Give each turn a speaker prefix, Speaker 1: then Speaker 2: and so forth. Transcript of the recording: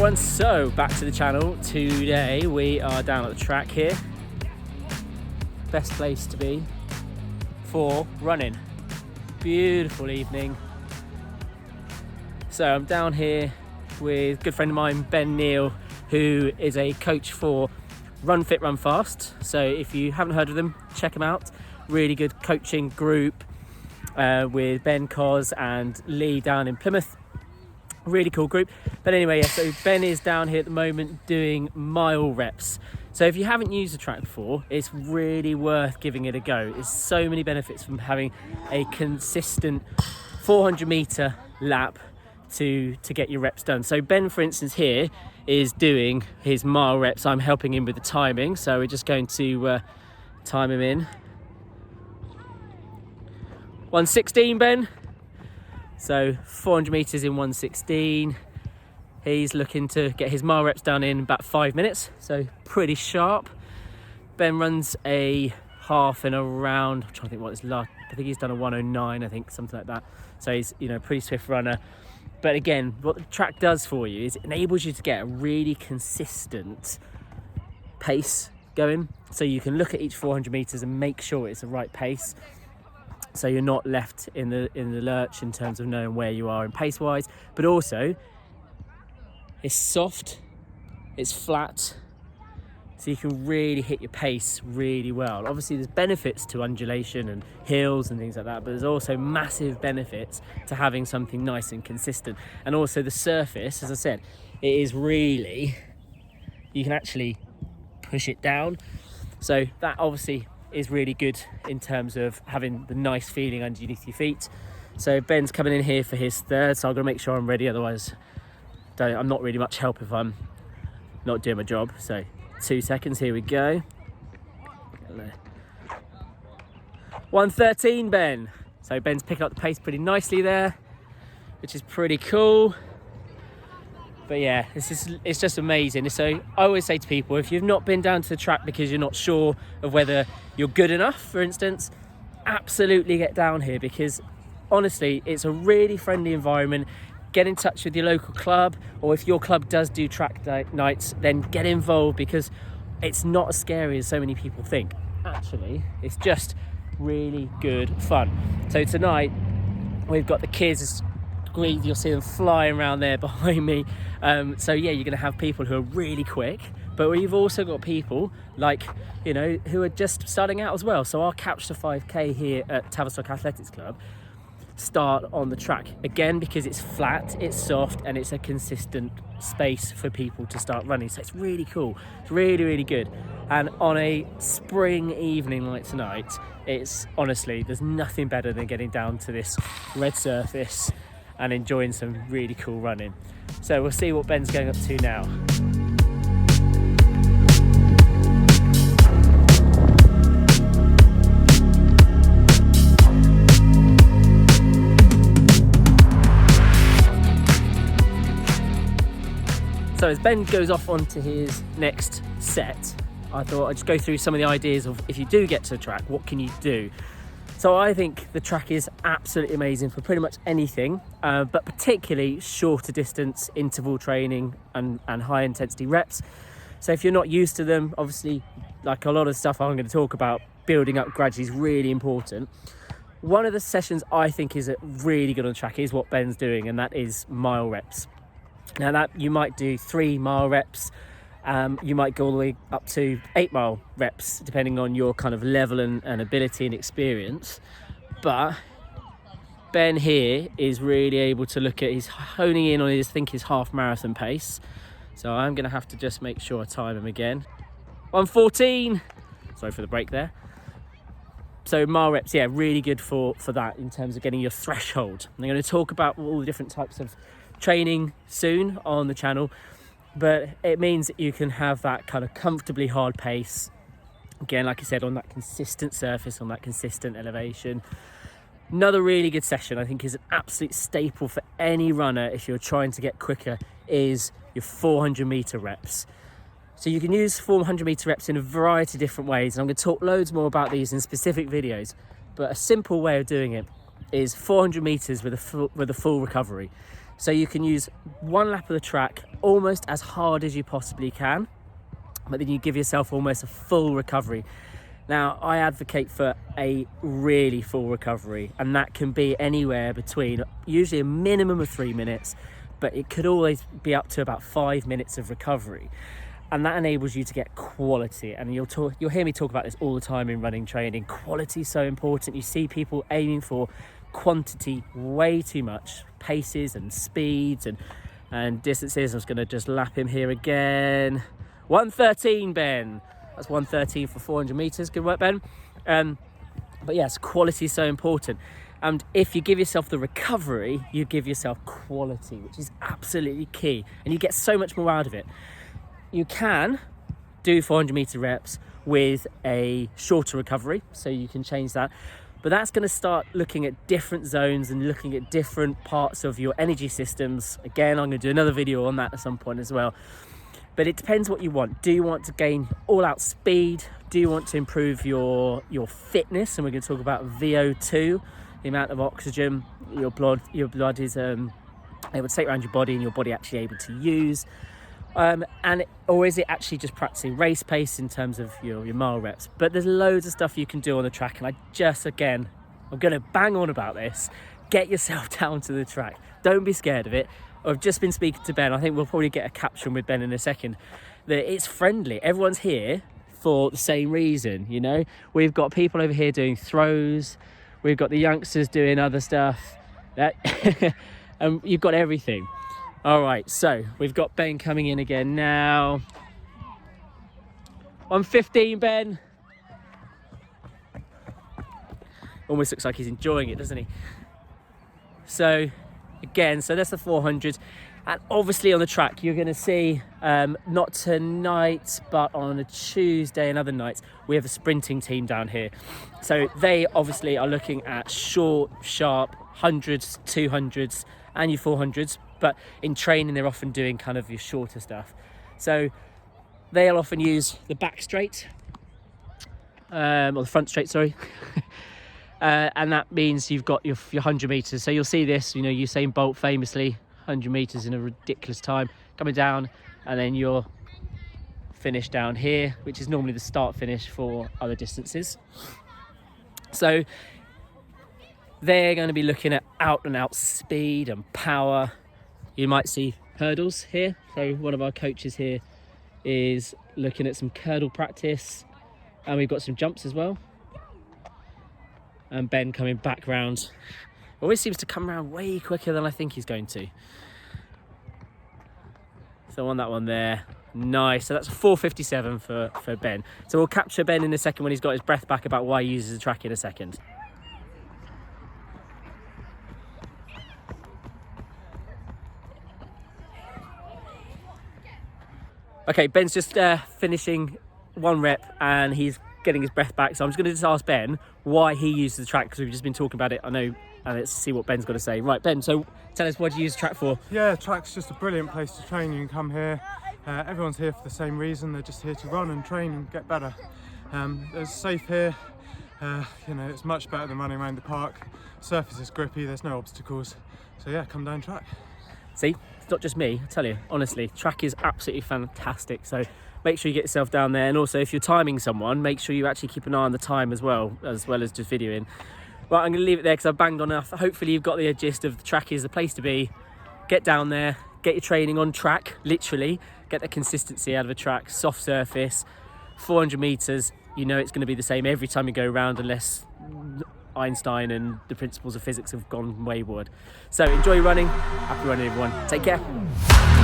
Speaker 1: everyone, so back to the channel. Today we are down at the track here. Best place to be for running. Beautiful evening. So I'm down here with a good friend of mine, Ben Neale, who is a coach for Run Fit Run Fast. So if you haven't heard of them, check them out. Really good coaching group with Ben, Cos and Lee down in Plymouth. Really cool group. But anyway, yeah, so Ben is down here at the moment doing mile reps. So if you haven't used the track before, it's really worth giving it a go. There's so many benefits from having a consistent 400 meter lap to get your reps done. So Ben, for instance, here is doing his mile reps. I'm helping him with the timing, so we're just going to time him in. 1:16, Ben. So 400 meters in 1:16. He's looking to get his mile reps done in about 5 minutes, so pretty sharp. Ben runs a half in around, I'm trying to think what his last, I think he's done a 1:09, I think, something like that. So he's, you know, a pretty swift runner. But again, what the track does for you is it enables you to get a really consistent pace going. So you can look at each 400 meters and make sure it's the right pace. So you're not left in the lurch in terms of knowing where you are in pace wise, but also it's soft, it's flat, so you can really hit your pace really well. Obviously there's benefits to undulation and hills and things like that, but there's also massive benefits to having something nice and consistent. And also the surface, as I said, it is really, you can actually push it down. So that obviously is really good in terms of having the nice feeling underneath your feet. So Ben's coming in here for his third, so I'm gonna make sure I'm ready, otherwise I'm not really much help if I'm not doing my job. So 2 seconds, here we go. 1:13, Ben. So Ben's picking up the pace pretty nicely there, which is pretty cool. But yeah, it's just amazing. So I always say to people, if you've not been down to the track because you're not sure of whether you're good enough, for instance, absolutely get down here, because honestly, it's a really friendly environment. Get in touch with your local club, or if your club does do track nights, then get involved, because it's not as scary as so many people think. Actually, it's just really good fun. So tonight, we've got the kids. You'll see them flying around there behind me. So yeah, you're going to have people who are really quick, but we've also got people like, you know, who are just starting out as well. So our Couch to 5K here at Tavistock Athletic Club start on the track again, because it's flat, it's soft, and it's a consistent space for people to start running. So it's really cool. It's really, really good. And on a spring evening like tonight, it's honestly, there's nothing better than getting down to this red surface and enjoying some really cool running. So we'll see what Ben's going up to now. So as Ben goes off onto his next set, I thought I'd just go through some of the ideas of, if you do get to the track, what can you do? So I think the track is absolutely amazing for pretty much anything, but particularly shorter distance interval training and high intensity reps. So if you're not used to them, obviously, like a lot of stuff I'm going to talk about, building up gradually is really important. One of the sessions I think is really good on the track is what Ben's doing, and that is mile reps. Now that you might do 3 mile reps, you might go all the way up to 8 mile reps, depending on your kind of level and ability and experience. But Ben here is really able to look at, he's honing in on his half marathon pace. So I'm going to have to just make sure I time him again. 1:14. Sorry for the break there. So mile reps, yeah, really good for that in terms of getting your threshold. I'm going to talk about all the different types of training soon on the channel, but it means that you can have that kind of comfortably hard pace. Again, like I said, on that consistent surface, on that consistent elevation. Another really good session, I think, is an absolute staple for any runner if you're trying to get quicker, is your 400 meter reps. So you can use 400 meter reps in a variety of different ways, and I'm going to talk loads more about these in specific videos, but a simple way of doing it is 400 meters with a full recovery. So you can use one lap of the track almost as hard as you possibly can, but then you give yourself almost a full recovery. Now, I advocate for a really full recovery, and that can be anywhere between usually a minimum of 3 minutes, but it could always be up to about 5 minutes of recovery. And that enables you to get quality. And you'll hear me talk about this all the time in running training. Quality is so important. You see people aiming for quantity way too much, paces and speeds and distances. I'm just going to just lap him here again. 1:13, Ben. That's 1:13 for 400 meters. Good work, Ben. But yes, quality is so important. And if you give yourself the recovery, you give yourself quality, which is absolutely key. And you get so much more out of it. You can do 400 meter reps with a shorter recovery, so you can change that. But that's going to start looking at different zones and looking at different parts of your energy systems. Again, I'm going to do another video on that at some point as well. But it depends what you want. Do you want to gain all-out speed? Do you want to improve your fitness? And we're going to talk about VO2, the amount of oxygen your blood is able to take around your body and your body actually able to use. Or is it actually just practicing race pace in terms of your mile reps? But there's loads of stuff you can do on the track, and I'm going to bang on about this. Get yourself down to the track. Don't be scared of it. I've just been speaking to Ben. I think we'll probably get a caption with Ben in a second. That it's friendly. Everyone's here for the same reason, you know. We've got people over here doing throws. We've got the youngsters doing other stuff. And you've got everything. All right, so we've got Ben coming in again now. 1:15, Ben. Almost looks like he's enjoying it, doesn't he? So, again, so that's the 400. And obviously on the track, you're going to see, not tonight, but on a Tuesday and other nights, we have a sprinting team down here. So they obviously are looking at short, sharp, 100s, 200s, and your 400s. But in training, they're often doing kind of your shorter stuff. So they'll often use the back straight, or the front straight, sorry. And that means you've got your 100 meters. So you'll see this, you know, Usain Bolt famously, 100 meters in a ridiculous time, coming down, and then your finish down here, which is normally the start finish for other distances. So they're going to be looking at out and out speed and power. You might see hurdles here. So one of our coaches here is looking at some hurdle practice, and we've got some jumps as well. And Ben coming back round. Always seems to come around way quicker than I think he's going to. So on that one there, nice. So that's 4:57 for Ben. So we'll capture Ben in a second when he's got his breath back about why he uses the track in a second. Okay, Ben's just finishing one rep and he's getting his breath back. So I'm just going to just ask Ben why he uses the track, because we've just been talking about it. I know, and let's see what Ben's got to say. Right, Ben, so tell us, what do you use the track for?
Speaker 2: Yeah, track's just a brilliant place to train. You can come here. Everyone's here for the same reason. They're just here to run and train and get better. It's safe here. You know, it's much better than running around the park. Surface is grippy, there's no obstacles. So yeah, come down track. See, it's not just me, I tell you, honestly, track is absolutely fantastic. So make sure you get yourself down there. And also, if you're timing someone, make sure you actually keep an eye on the time as well as just videoing. Right, I'm going to leave it there because I've banged on enough. Hopefully you've got the gist of the track is the place to be. Get down there, get your training on track, literally. Get the consistency out of a track, soft surface, 400 meters. You know it's going to be the same every time you go around, unless Einstein and the principles of physics have gone wayward. So enjoy your running. Happy running, everyone. Take care.